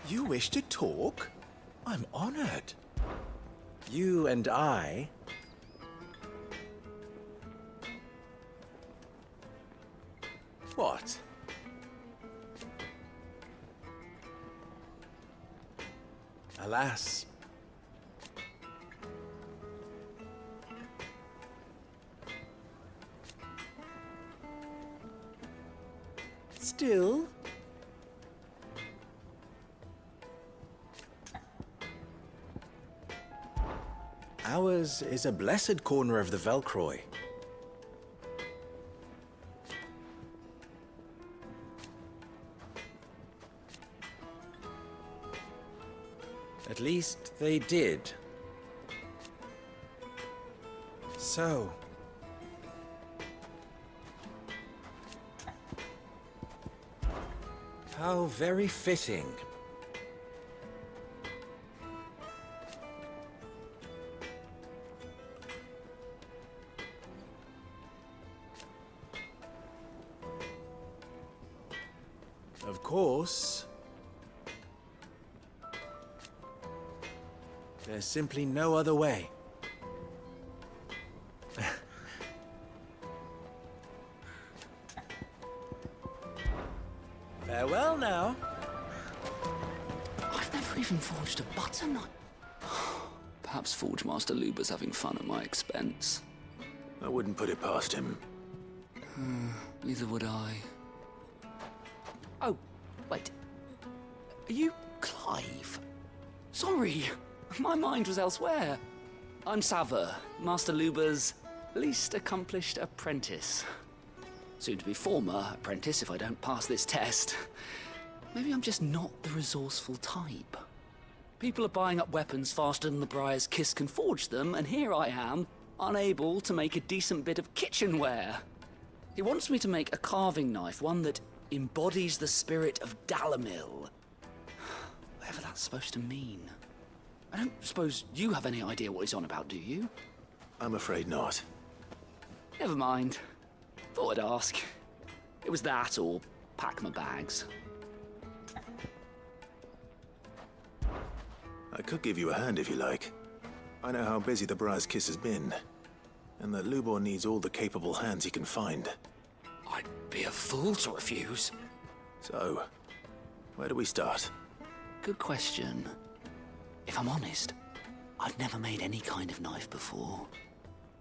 You wish to talk? I'm honored. You and I... What? Alas. Still... Ours is a blessed corner of the Velcroy. At least they did. So... how very fitting. Of course, there's simply no other way. Farewell now. I've never even forged a butter knife. Perhaps Forge Master Luber's having fun at my expense. I wouldn't put it past him. Neither would I. Oh, wait. Are you Clive? Sorry, my mind was elsewhere. I'm Sava, Master Luber's least accomplished apprentice. Soon to be former apprentice if I don't pass this test. Maybe I'm just not the resourceful type. People are buying up weapons faster than the Briar's Kiss can forge them, and here I am, unable to make a decent bit of kitchenware. He wants me to make a carving knife, one that embodies the spirit of Dalamil. Whatever that's supposed to mean. I don't suppose you have any idea what he's on about, do you? I'm afraid not. Never mind. Thought I'd ask. It was that or pack my bags. I could give you a hand if you like. I know how busy the Briar's Kiss has been, and that Lubor needs all the capable hands he can find. I'd be a fool to refuse. So, where do we start? Good question. If I'm honest, I've never made any kind of knife before.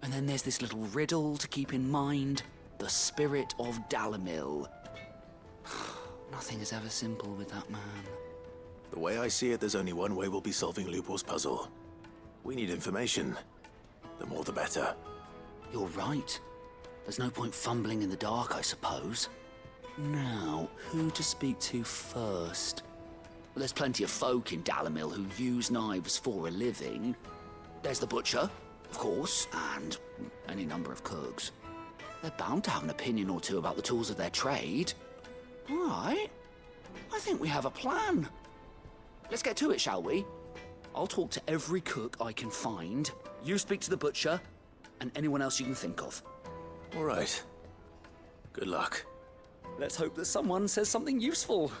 And then there's this little riddle to keep in mind. The spirit of Dalamil. Nothing is ever simple with that man. The way I see it, there's only one way we'll be solving Lubor's puzzle. We need information. The more the better. You're right. There's no point fumbling in the dark, I suppose. Now, who to speak to first? Well, there's plenty of folk in Dalamil who use knives for a living. There's the butcher, of course, and any number of cooks. They're bound to have an opinion or two about the tools of their trade. All right. I think we have a plan. Let's get to it, shall we? I'll talk to every cook I can find. You speak to the butcher, and anyone else you can think of. All right. Good luck. Let's hope that someone says something useful.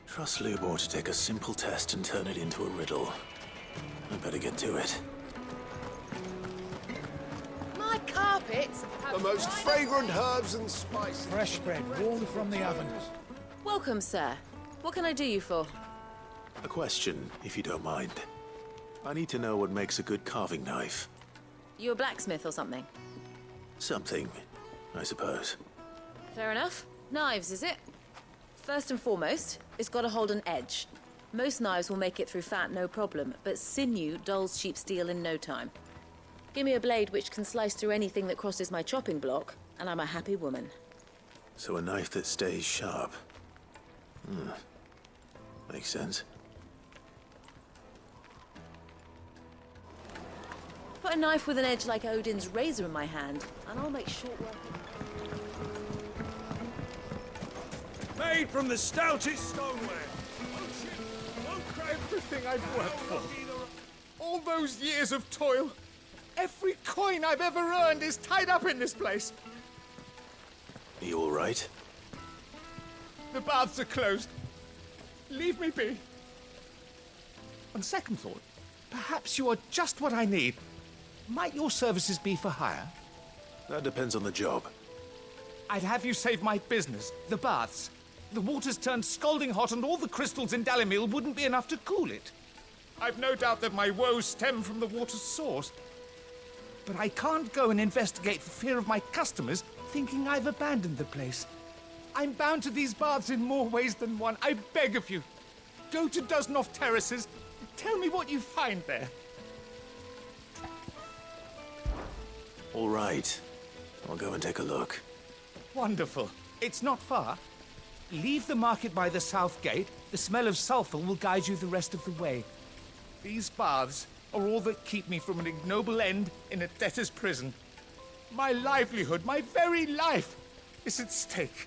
Trust Lubor to take a simple test and turn it into a riddle. I better get to it. My carpets have The most fragrant herbs and spices. Fresh bread, warm from the oven. Welcome, sir. What can I do you for? A question, if you don't mind. I need to know what makes a good carving knife. You a blacksmith or something? Something, I suppose. Fair enough. Knives, is it? First and foremost, it's got to hold an edge. Most knives will make it through fat, no problem, but sinew dulls cheap steel in no time. Give me a blade which can slice through anything that crosses my chopping block, and I'm a happy woman. So a knife that stays sharp. Makes sense. Put a knife with an edge like Odin's razor in my hand, and I'll make short work. Made from the stoutest stoneware. Won't cry everything I've worked for. All those years of toil. Every coin I've ever earned is tied up in this place. Are you all right? The baths are closed. Leave me be. On second thought, perhaps you are just what I need. Might your services be for hire? That depends on the job. I'd have you save my business, the baths. The water's turned scalding hot and all the crystals in Dalimil wouldn't be enough to cool it. I've no doubt that my woes stem from the water's source. But I can't go and investigate for fear of my customers thinking I've abandoned the place. I'm bound to these baths in more ways than one. I beg of you. Go to Dusnoff Terraces. Tell me what you find there. All right. I'll go and take a look. Wonderful. It's not far. Leave the market by the south gate. The smell of sulfur will guide you the rest of the way. These baths are all that keep me from an ignoble end in a debtor's prison. My livelihood, my very life, is at stake.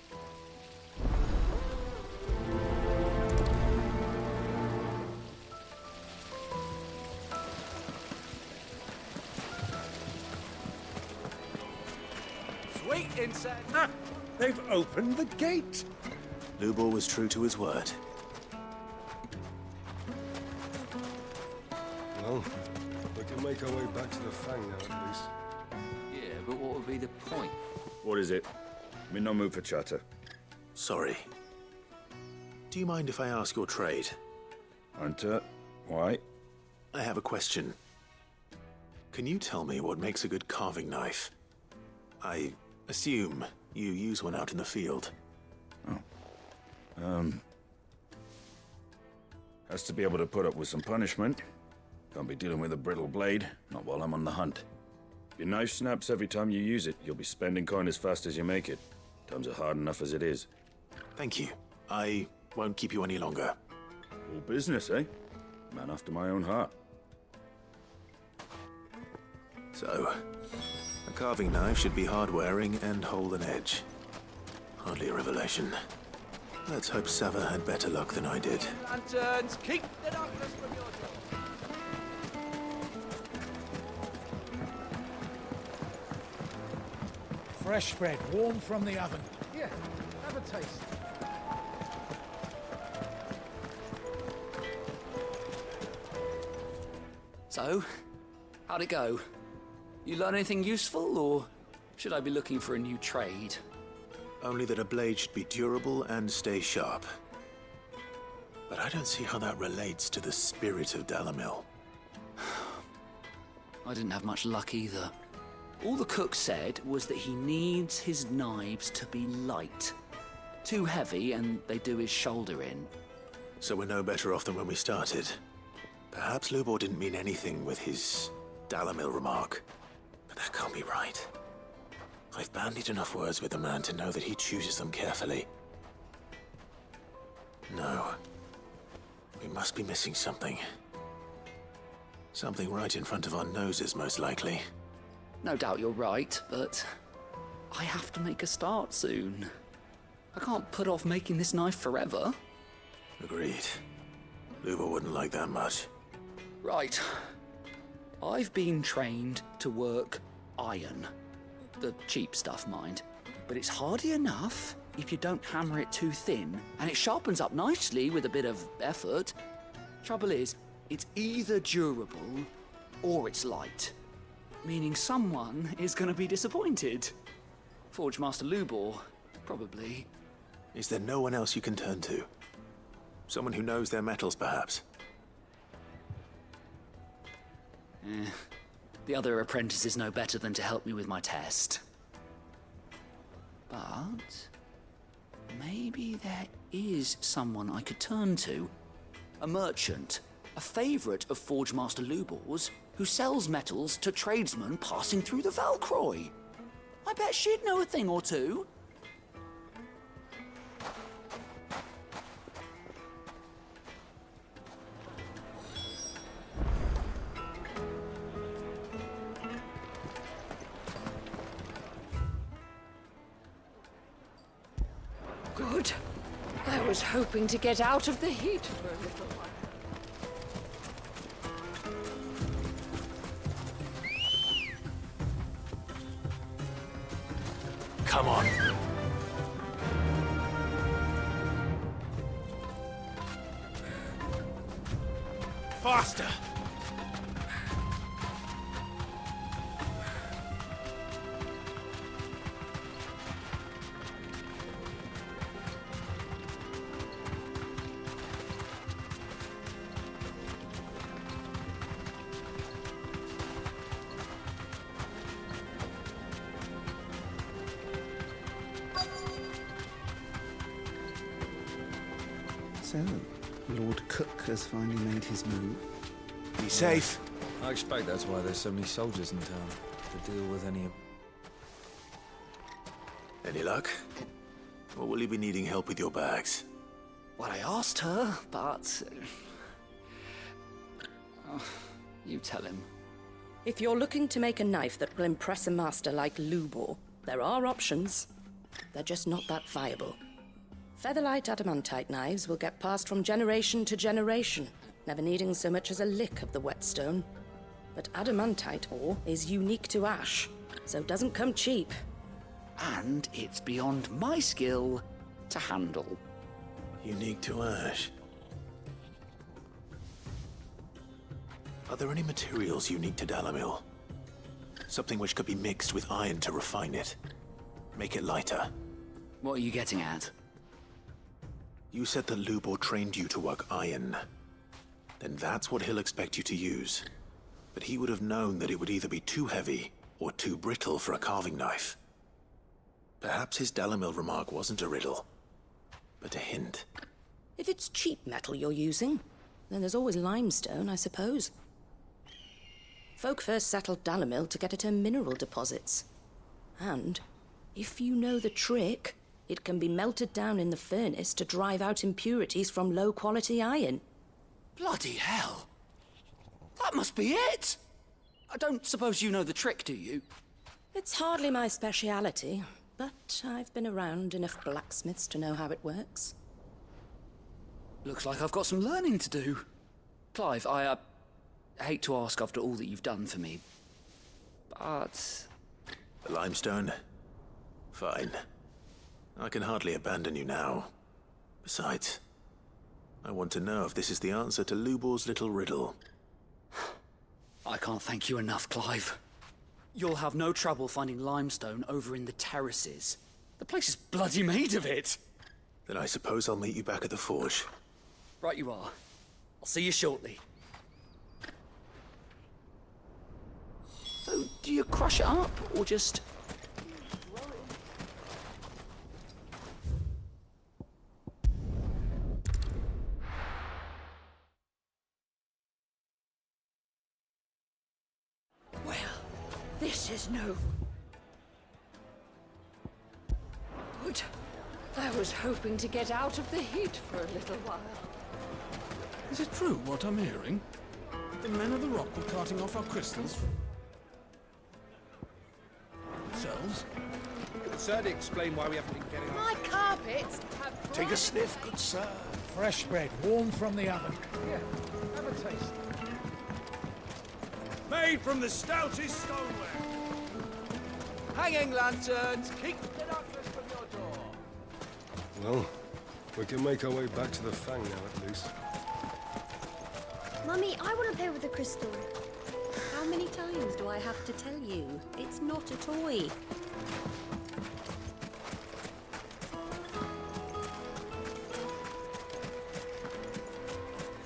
Sweet insect! Ah, they've opened the gate! Lubor was true to his word. Well, we can make our way back to the Fang now, at least. Yeah, but what would be the point? What is it? I'm in no mood for chatter. Sorry. Do you mind if I ask your trade? Hunter, why? I have a question. Can you tell me what makes a good carving knife? I assume you use one out in the field. Has to be able to put up with some punishment. Can't be dealing with a brittle blade, not while I'm on the hunt. If your knife snaps every time you use it, you'll be spending coin as fast as you make it. Times are hard enough as it is. Thank you. I won't keep you any longer. All business, eh? Man after my own heart. So, a carving knife should be hard-wearing and hold an edge. Hardly a revelation. Let's hope Sava had better luck than I did. Lanterns, keep the darkness from your door! Fresh bread, warm from the oven. Here, have a taste. So, how'd it go? You learn anything useful, or should I be looking for a new trade? Only that a blade should be durable and stay sharp. But I don't see how that relates to the spirit of Dalimil. I didn't have much luck either. All the cook said was that he needs his knives to be light. Too heavy and they do his shoulder in. So we're no better off than when we started. Perhaps Lubor didn't mean anything with his Dalimil remark. But that can't be right. I've bandied enough words with the man to know that he chooses them carefully. No. We must be missing something. Something right in front of our noses, most likely. No doubt you're right, but I have to make a start soon. I can't put off making this knife forever. Agreed. Lubor wouldn't like that much. Right. I've been trained to work iron. The cheap stuff, mind. But it's hardy enough if you don't hammer it too thin, and it sharpens up nicely with a bit of effort. Trouble is, it's either durable or it's light. Meaning someone is going to be disappointed. Forge Master Lubor, probably. Is there no one else you can turn to? Someone who knows their metals, perhaps? The other apprentice is no better than to help me with my test. But maybe there is someone I could turn to. A merchant, a favourite of Forge Master Lubor's, who sells metals to tradesmen passing through the Valcroy. I bet she'd know a thing or two. Good. I was hoping to get out of the heat for a little while. Come on. Faster! So, Lord Cook has finally made his move. Be safe. I expect that's why there's so many soldiers in town, to deal with any... Any luck? Or will you be needing help with your bags? Well, I asked her, but... you tell him. If you're looking to make a knife that will impress a master like Lubor, there are options. They're just not that viable. Featherlight adamantite knives will get passed from generation to generation, never needing so much as a lick of the whetstone. But adamantite ore is unique to ash, so doesn't come cheap. And it's beyond my skill to handle. Unique to ash. Are there any materials unique to Dalamil? Something which could be mixed with iron to refine it. Make it lighter. What are you getting at? You said that Lubor trained you to work iron. Then that's what he'll expect you to use. But he would have known that it would either be too heavy or too brittle for a carving knife. Perhaps his Dalamil remark wasn't a riddle, but a hint. If it's cheap metal you're using, then there's always limestone, I suppose. Folk first settled Dalamil to get at her mineral deposits. And, if you know the trick, it can be melted down in the furnace to drive out impurities from low-quality iron. Bloody hell! That must be it! I don't suppose you know the trick, do you? It's hardly my speciality, but I've been around enough blacksmiths to know how it works. Looks like I've got some learning to do. Clive, I hate to ask after all that you've done for me, but... The limestone? Fine. I can hardly abandon you now. Besides, I want to know if this is the answer to Lubor's little riddle. I can't thank you enough, Clive. You'll have no trouble finding limestone over in the terraces. The place is bloody made of it. Then I suppose I'll meet you back at the forge. Right you are. I'll see you shortly. So, do you crush it up, or just... Well, this is no good. I was hoping to get out of the heat for a little while. Is it true what I'm hearing? The men of the rock were carting off our crystals themselves? It would certainly explain why we haven't been getting My carpets have... Take a sniff, good sir. Fresh bread, warm from the oven. Here, have a taste. Made from the stoutest stoneware. Hanging lanterns, keep the darkness from your door. Well, we can make our way back to the Fang now, at least. Mummy, I want to play with the crystal. How many times do I have to tell you? It's not a toy.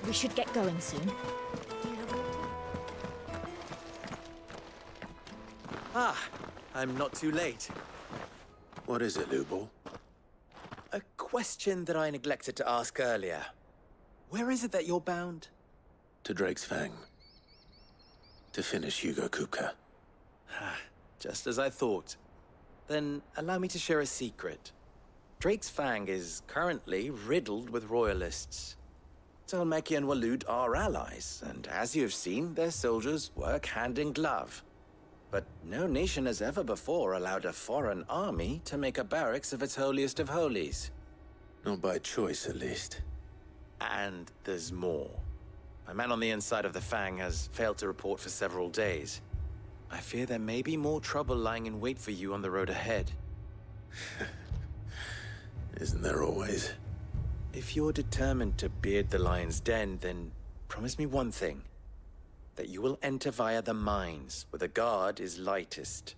We should get going soon. Ah, I'm not too late. What is it, Lubor? A question that I neglected to ask earlier. Where is it that you're bound? To Drake's Fang. To finish Hugo Kupka. Just as I thought. Then allow me to share a secret. Drake's Fang is currently riddled with royalists. Talmeki and Waloed are allies, and as you have seen, their soldiers work hand in glove. But no nation has ever before allowed a foreign army to make a barracks of its holiest of holies. Not by choice, at least. And there's more. My man on the inside of the Fang has failed to report for several days. I fear there may be more trouble lying in wait for you on the road ahead. Isn't there always? If you're determined to beard the lion's den, then promise me one thing. That you will enter via the mines, where the guard is lightest.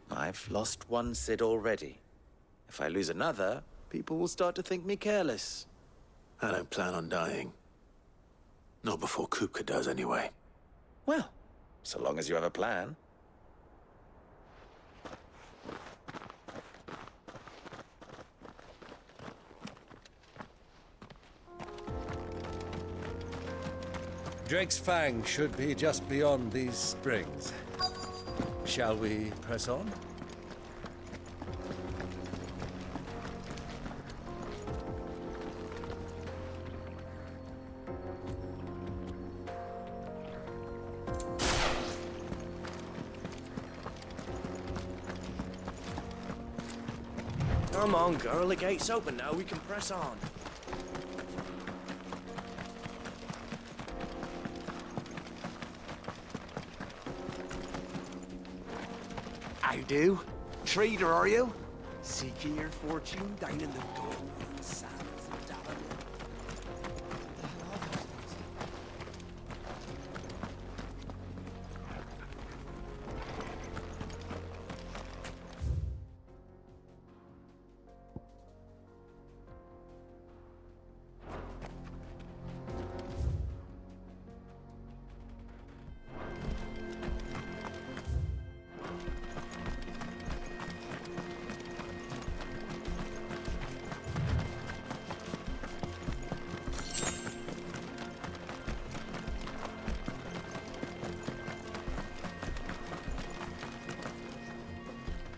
I've lost one Cid already. If I lose another, people will start to think me careless. I don't plan on dying. Not before Kupka does, anyway. Well, so long as you have a plan. Drake's Fang should be just beyond these springs. Shall we press on? Come on, girl, the gate's open now, we can press on. How do? Trader, are you? Seek ye your fortune down in the golden sands of Dalamir.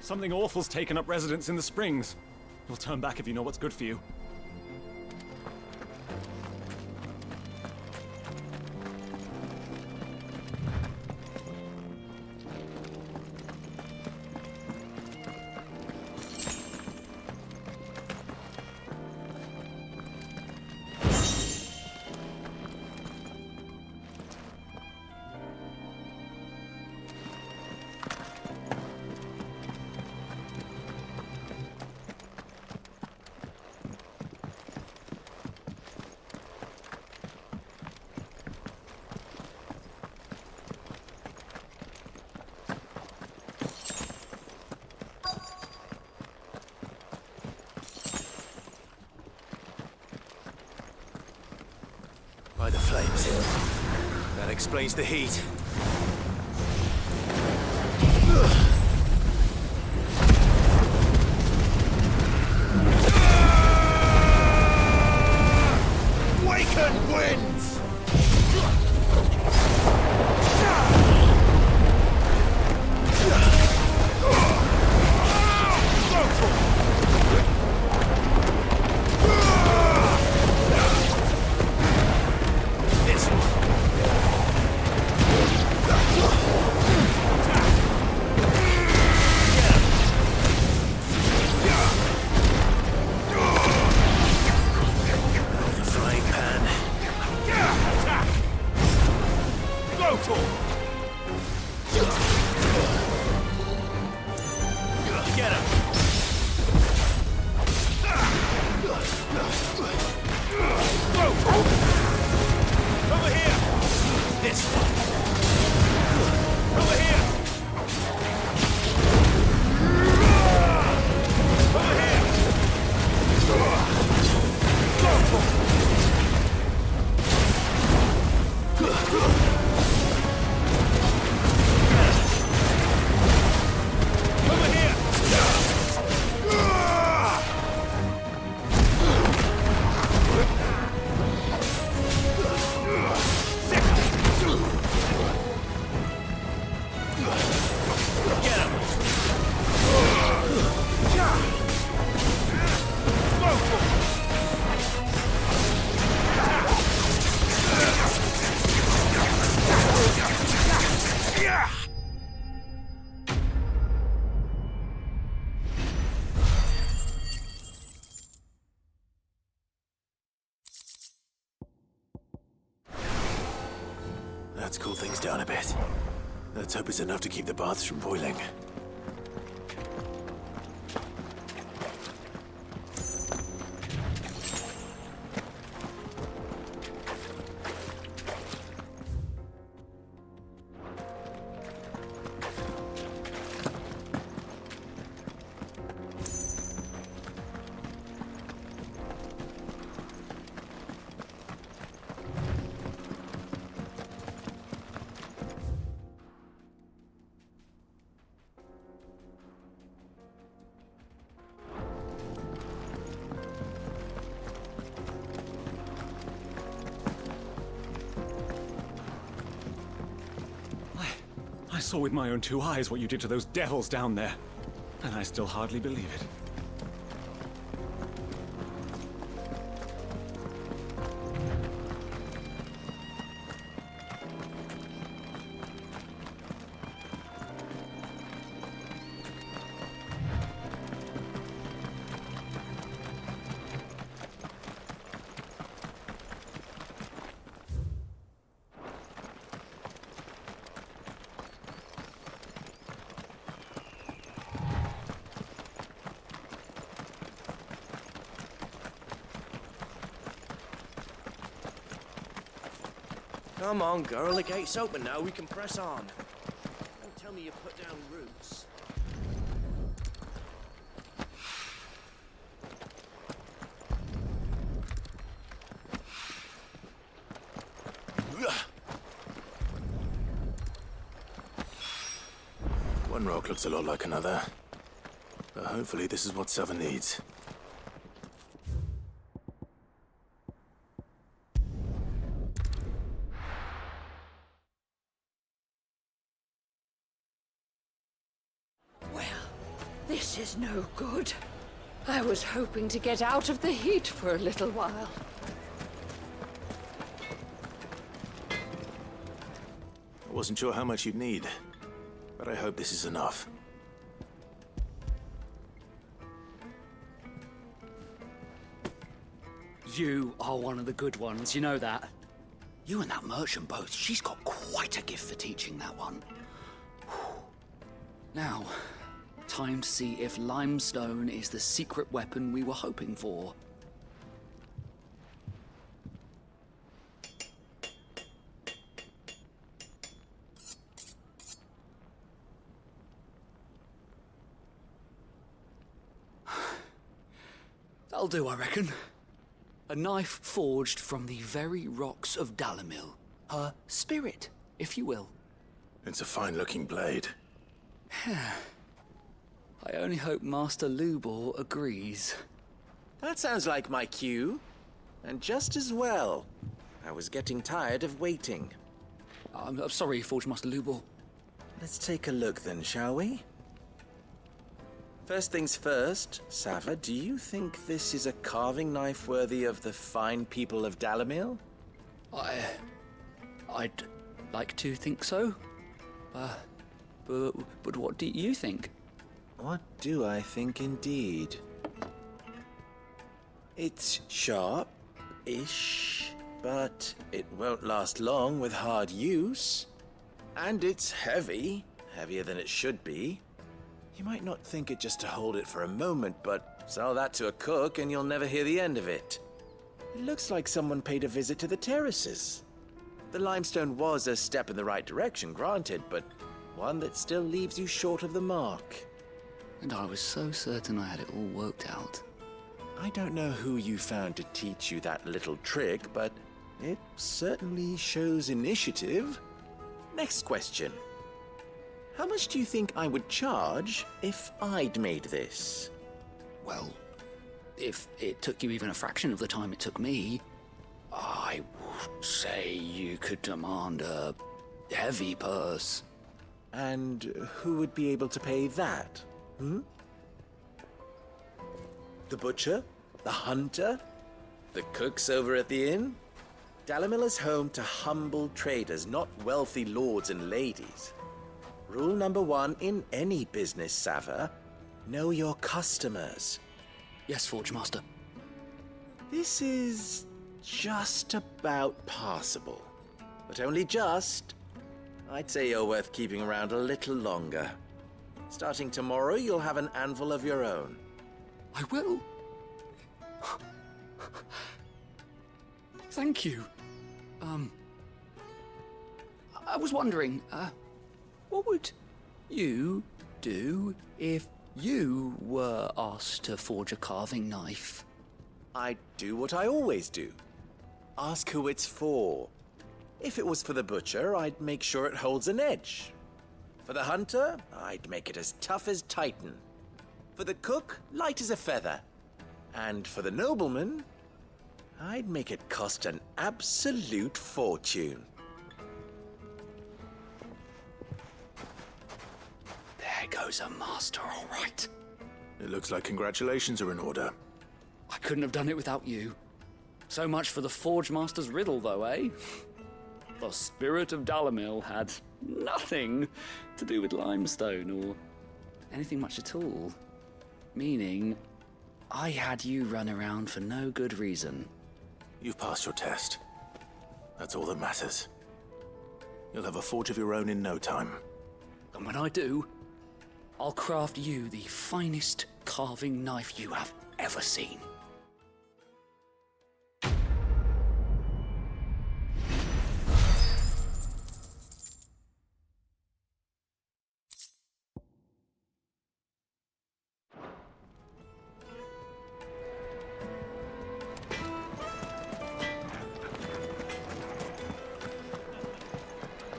Something awful's taken up residence in the springs. You'll turn back if you know what's good for you. By the flames. That explains the heat. Waken winds! Let's cool things down a bit. Let's hope it's enough to keep the baths from boiling. I saw with my own 2 eyes what you did to those devils down there, and I still hardly believe it. Come on, girl, the gate's open now, we can press on. Don't tell me you put down roots. One rock looks a lot like another. But hopefully this is what Sava needs. This is no good. I was hoping to get out of the heat for a little while. I wasn't sure how much you'd need, but I hope this is enough. You are one of the good ones, you know that. You and that merchant both, she's got quite a gift for teaching that one. Now, time to see if limestone is the secret weapon we were hoping for. That'll do, I reckon. A knife forged from the very rocks of Dalimil. Her spirit, if you will. It's a fine-looking blade. I only hope Master Lubor agrees. That sounds like my cue. And just as well. I was getting tired of waiting. I'm sorry, Forge Master Lubor. Let's take a look then, shall we? First things first, Sava, do you think this is a carving knife worthy of the fine people of Dalimil? I'd like to think so. But what do you think? What do I think indeed? It's sharp-ish, but it won't last long with hard use. And it's heavy, heavier than it should be. You might not think it just to hold it for a moment, but sell that to a cook and you'll never hear the end of it. It looks like someone paid a visit to the terraces. The limestone was a step in the right direction, granted, but one that still leaves you short of the mark. And I was so certain I had it all worked out. I don't know who you found to teach you that little trick, but it certainly shows initiative. Next question. How much do you think I would charge if I'd made this? Well, if it took you even a fraction of the time it took me, I would say you could demand a heavy purse. And who would be able to pay that? The butcher? The hunter? The cooks over at the inn? Dalimil is home to humble traders, not wealthy lords and ladies. Rule number 1 in any business, Sava. Know your customers. Yes, Forge Master. This is just about passable. But only just. I'd say you're worth keeping around a little longer. Starting tomorrow, you'll have an anvil of your own. I will. Thank you. I was wondering, what would you do if you were asked to forge a carving knife? I'd do what I always do. Ask who it's for. If it was for the butcher, I'd make sure it holds an edge. For the hunter, I'd make it as tough as Titan. For the cook, light as a feather. And for the nobleman, I'd make it cost an absolute fortune. There goes a master, all right. It looks like congratulations are in order. I couldn't have done it without you. So much for the Forge Master's riddle, though, eh? The spirit of Dalamil had nothing to do with limestone or anything much at all. Meaning, I had you run around for no good reason. You've passed your test. That's all that matters. You'll have a forge of your own in no time. And when I do, I'll craft you the finest carving knife you have ever seen.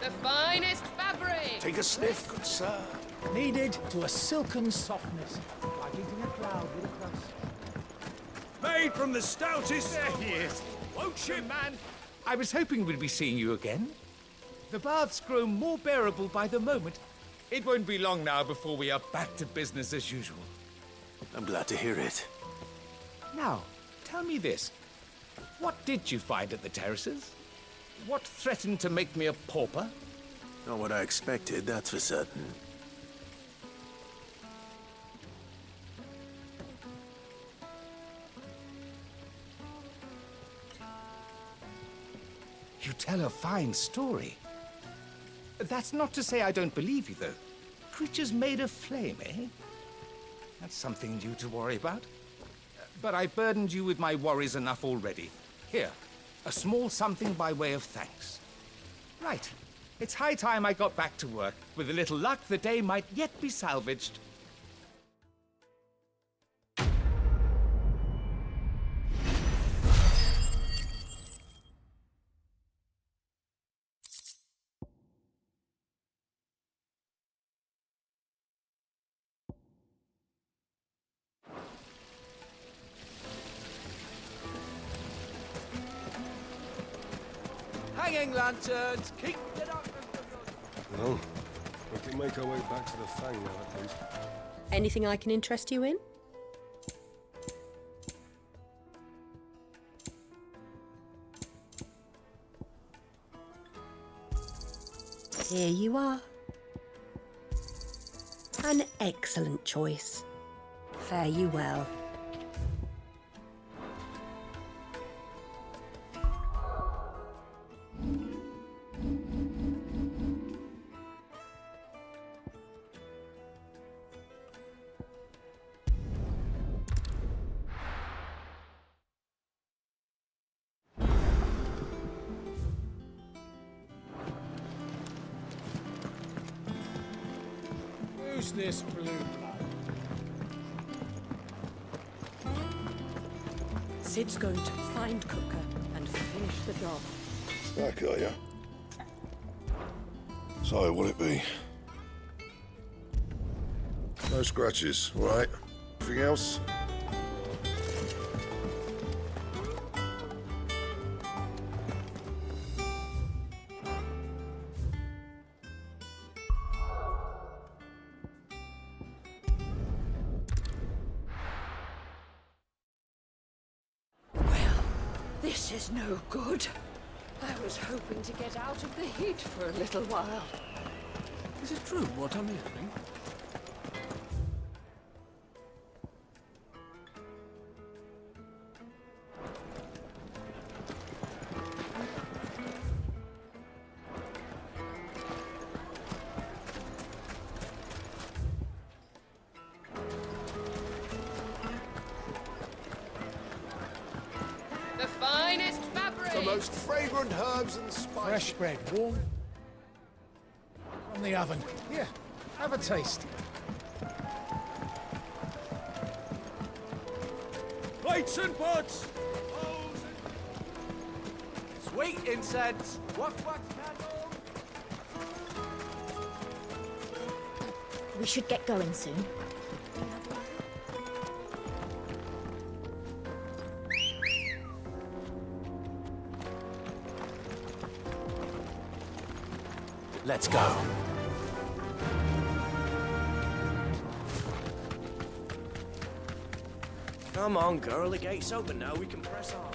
The finest fabric! Take a sniff, good sir. Kneaded to a silken softness, like eating a cloud with a crust. Made from the stoutest... There he is. Won't you, man? I was hoping we'd be seeing you again. The baths grow more bearable by the moment. It won't be long now before we are back to business as usual. I'm glad to hear it. Now, tell me this. What did you find at the terraces? What threatened to make me a pauper? Not what I expected, that's for certain. You tell a fine story. That's not to say I don't believe you, though. Creatures made of flame, eh? That's something new to worry about. But I burdened you with my worries enough already. Here, a small something by way of thanks. Right. It's high time I got back to work. With a little luck, the day might yet be salvaged. Hanging lanterns, keep it up. Well, we can make our way back to the Fang now, at least. Anything I can interest you in? Here you are. An excellent choice. Fare you well. Who's this blue blood? Sid's going to find Cooker and finish the job. That got ya. So, what'll it be? No scratches, all right? Anything else? This is no good. I was hoping to get out of the heat for a little while. Is it true what I'm hearing? most fragrant herbs and spices. Fresh bread, warm from the oven. Here, have a taste. Plates and pots! Sweet incense! Wax candle! We should get going soon. Let's go. Come on, girl, the gate's open now, we can press on.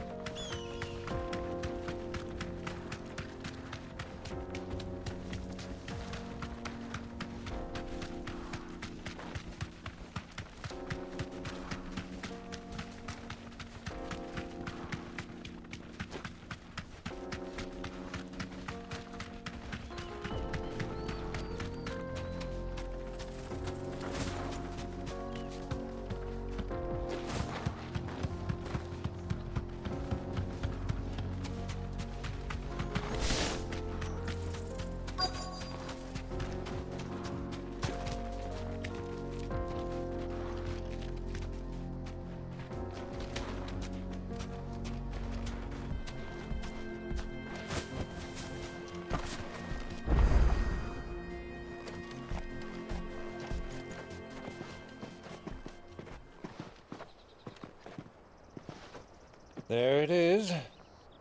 There it is,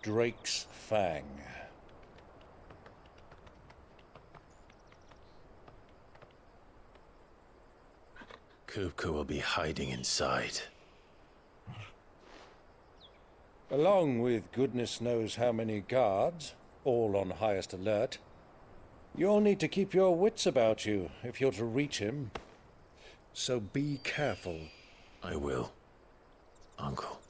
Drake's Fang. Kupka will be hiding inside. Along with goodness knows how many guards, all on highest alert. You'll need to keep your wits about you if you're to reach him. So be careful. I will, Uncle.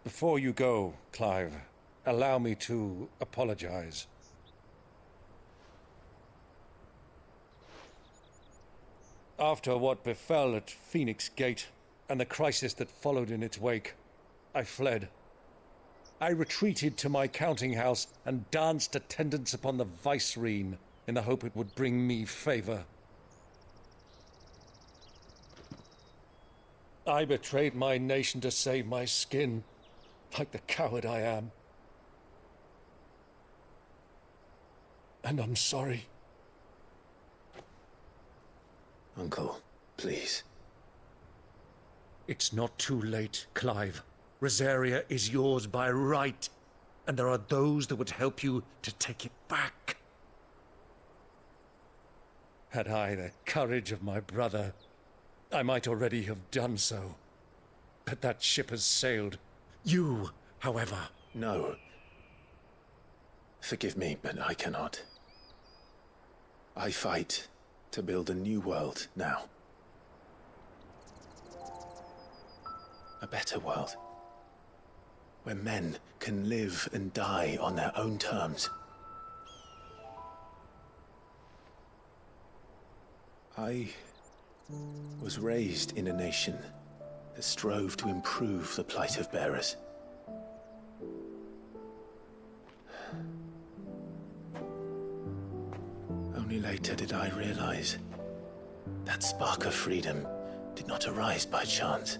Before you go, Clive, allow me to apologize. After what befell at Phoenix Gate and the crisis that followed in its wake, I fled. I retreated to my counting house and danced attendance upon the vicereine in the hope it would bring me favor. I betrayed my nation to save my skin, like the coward I am. And I'm sorry. Uncle, please. It's not too late, Clive. Rosaria is yours by right, and there are those that would help you to take it back. Had I the courage of my brother, I might already have done so. But that ship has sailed. You, however... No. Forgive me, but I cannot. I fight to build a new world now. A better world. Where men can live and die on their own terms. I was raised in a nation that strove to improve the plight of bearers. Only later did I realize that spark of freedom did not arise by chance,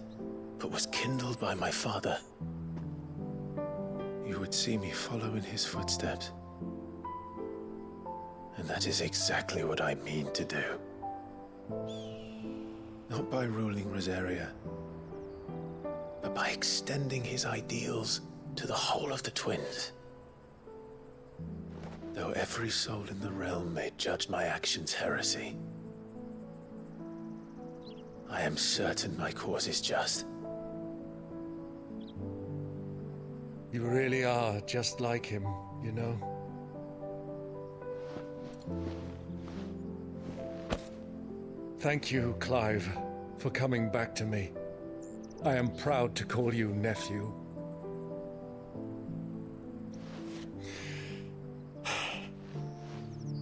but was kindled by my father. You would see me follow in his footsteps. And that is exactly what I mean to do. Not by ruling Rosaria, but by extending his ideals to the whole of the twins. Though every soul in the realm may judge my actions heresy, I am certain my cause is just. You really are just like him, you know? Thank you, Clive, for coming back to me. I am proud to call you nephew.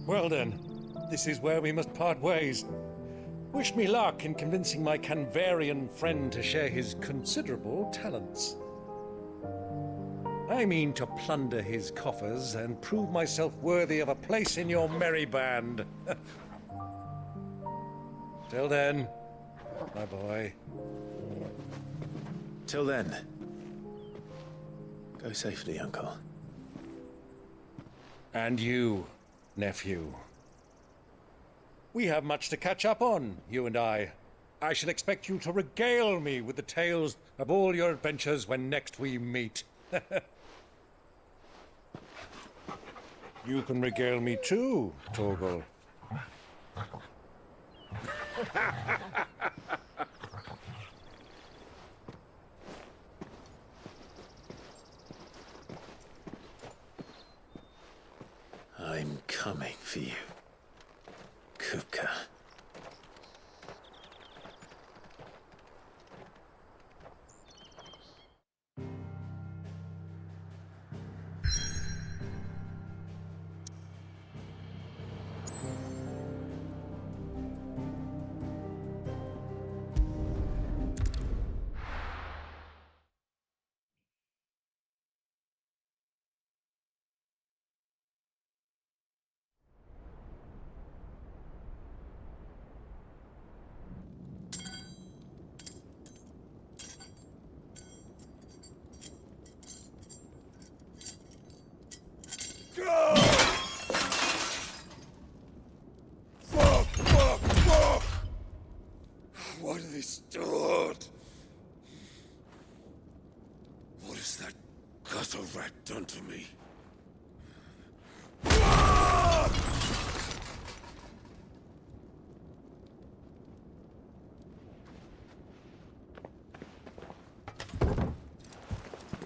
Well then, this is where we must part ways. Wish me luck in convincing my Canvarian friend to share his considerable talents. I mean to plunder his coffers and prove myself worthy of a place in your merry band. Till then, my boy. Till then, go safely, Uncle. And you, nephew. We have much to catch up on, you and I. I shall expect you to regale me with the tales of all your adventures when next we meet. You can regale me too, Torgal. I'm coming for you, Kupka. Fuck! Why do they start? What has that gutter rat done to me?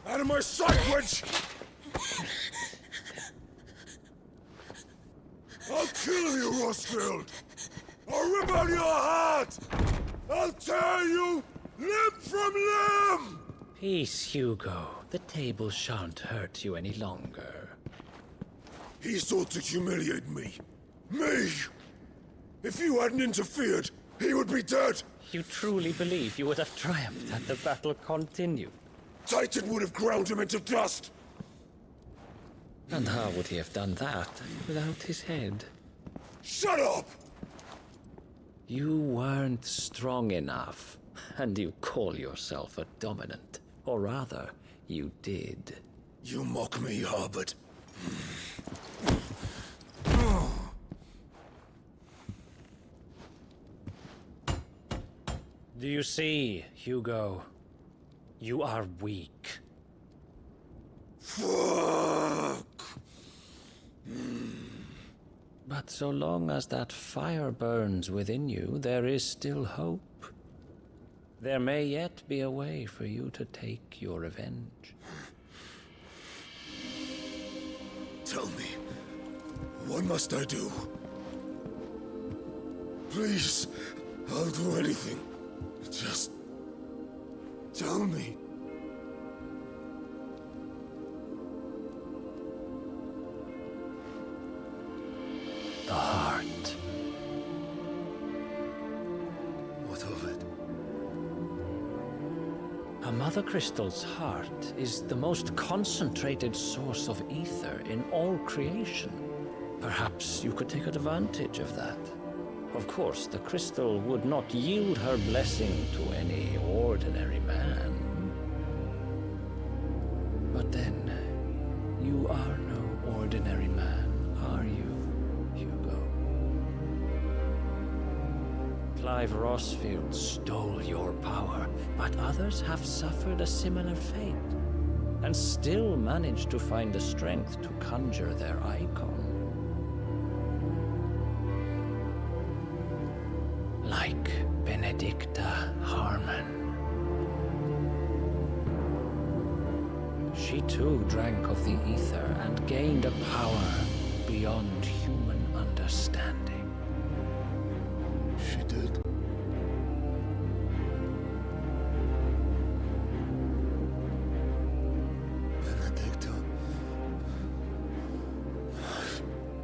Out of my sight, witch! I'll kill you, Rosfield! I'll rip out your heart! I'll tear you limb from limb! Peace, Hugo. The table shan't hurt you any longer. He sought to humiliate me. Me! If you hadn't interfered, he would be dead! You truly believe you would have triumphed had the battle continued? Titan would have ground him into dust! And how would he have done that without his head? Shut up! You weren't strong enough, and you call yourself a dominant. Or rather, you did. You mock me, Harbert. Do you see, Hugo? You are weak. Fuck! But so long as that fire burns within you, there is still hope. There may yet be a way for you to take your revenge. Tell me, what must I do? Please, I'll do anything. Just tell me. The heart. What of it? A mother crystal's heart is the most concentrated source of ether in all creation. Perhaps you could take advantage of that. Of course, the crystal would not yield her blessing to any ordinary man. But then, you are no ordinary man, are you, Hugo? Clive Rosfield stole your power, but others have suffered a similar fate, and still managed to find the strength to conjure their Eikon. Like Benedicta Harmon. She too drank of the ether and gained a power beyond human understanding. She did. Benedicta.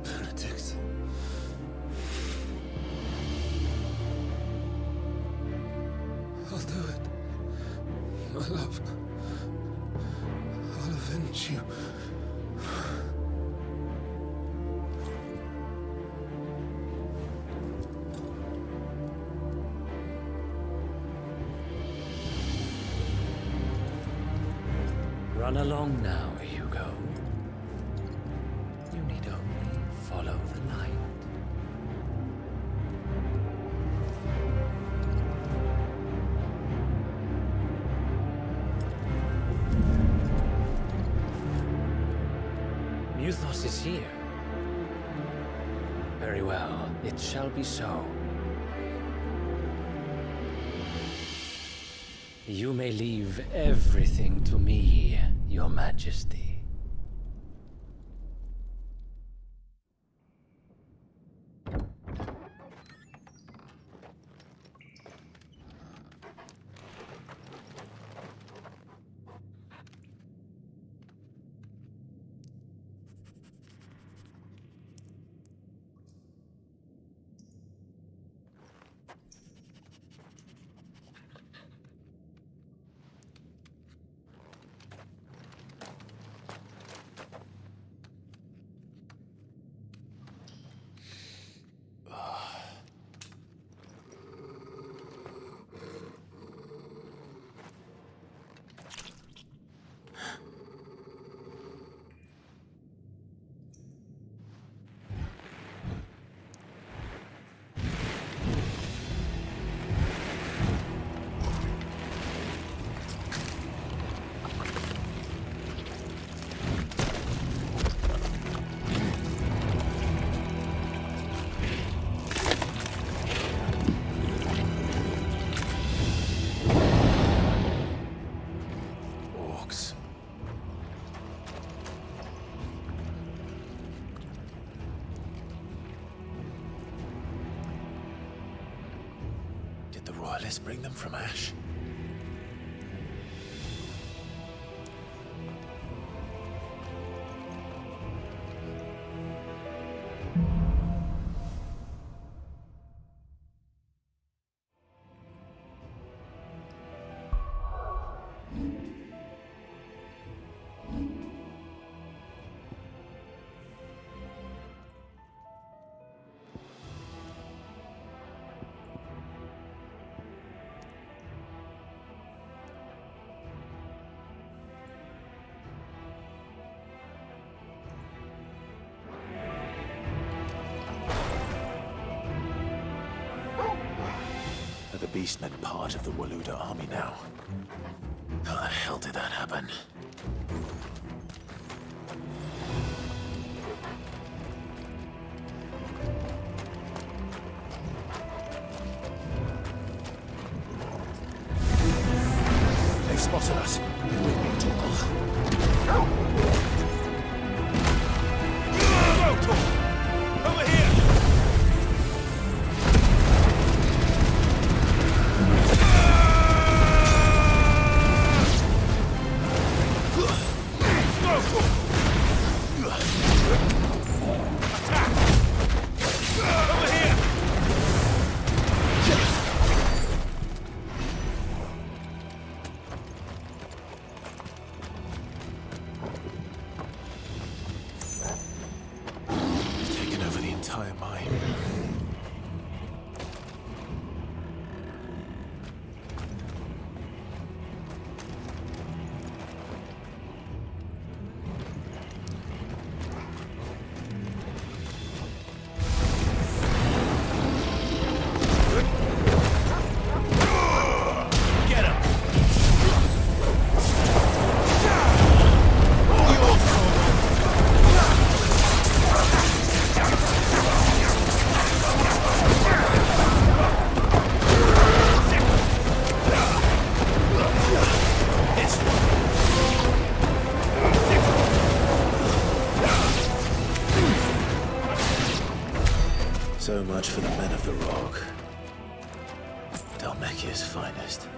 Benedict. Run along now, Hugo. You need only follow the light. Muthos is here. Very well, it shall be so. You may leave everything to me, Your Majesty. Let's bring them from Ash. The Beastmen part of the Waluda army now. How the hell did that happen? They've spotted us. With me, Torgal. Over here! So much for the men of the Rock. Dhalmekia's finest.